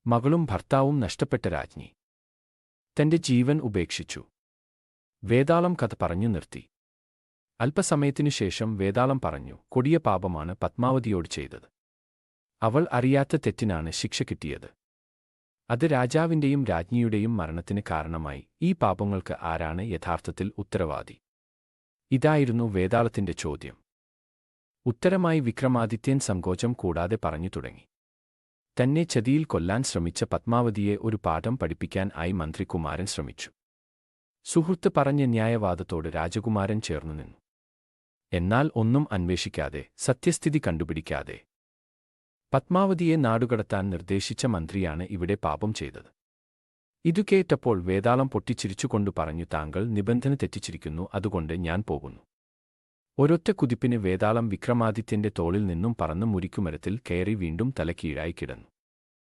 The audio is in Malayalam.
മകളും ഭർത്താവും നഷ്ടപ്പെട്ട രാജ്ഞി തന്റെ ജീവൻ ഉപേക്ഷിച്ചു. വേതാളം കഥ പറഞ്ഞു നിർത്തി. അല്പസമയത്തിനുശേഷം വേതാളം പറഞ്ഞു, കൊടിയ പാപമാണ് പത്മാവതിയോട് ചെയ്തത്. അവൾ അറിയാത്ത തെറ്റിനാണ് ശിക്ഷ കിട്ടിയത്. അത് രാജാവിന്റെയും രാജ്ഞിയുടെയും മരണത്തിന് കാരണമായി. ഈ പാപങ്ങൾക്ക് ആരാണ് യഥാർത്ഥത്തിൽ ഉത്തരവാദി? ഇതായിരുന്നു വേതാളത്തിന്റെ ചോദ്യം. ഉത്തരമായി വിക്രമാദിത്യൻ സങ്കോചം കൂടാതെ പറഞ്ഞു തുടങ്ങി. തന്നെ ചതിയിൽ കൊല്ലാൻ ശ്രമിച്ച പത്മാവതിയെ ഒരു പാഠം പഠിപ്പിക്കാൻ ആയി മന്ത്രി കുമാരൻ ശ്രമിച്ചു. സുഹൃത്ത് പറഞ്ഞ ന്യായവാദത്തോട് രാജകുമാരൻ ചേർന്നുനിന്നു. എന്നാൽ ഒന്നും അന്വേഷിക്കാതെ, സത്യസ്ഥിതി കണ്ടുപിടിക്കാതെ പത്മാവതിയെ നാടുകടത്താൻ നിർദ്ദേശിച്ച മന്ത്രിയാണ് ഇവിടെ പാപം ചെയ്തത്. ഇതു കേട്ടപ്പോൾ വേതാളം പൊട്ടിച്ചിരിച്ചുകൊണ്ടു പറഞ്ഞു, താങ്കൾ നിബന്ധന തെറ്റിച്ചിരിക്കുന്നു, അതുകൊണ്ട് ഞാൻ പോകുന്നു. ഒരൊറ്റ കുതിപ്പിന് വേതാളം വിക്രമാദിത്യന്റെ തോളിൽ നിന്നും പറന്ന് മുരിക്കുമരത്തിൽ കയറി വീണ്ടും തലകീഴായി കിടന്നു.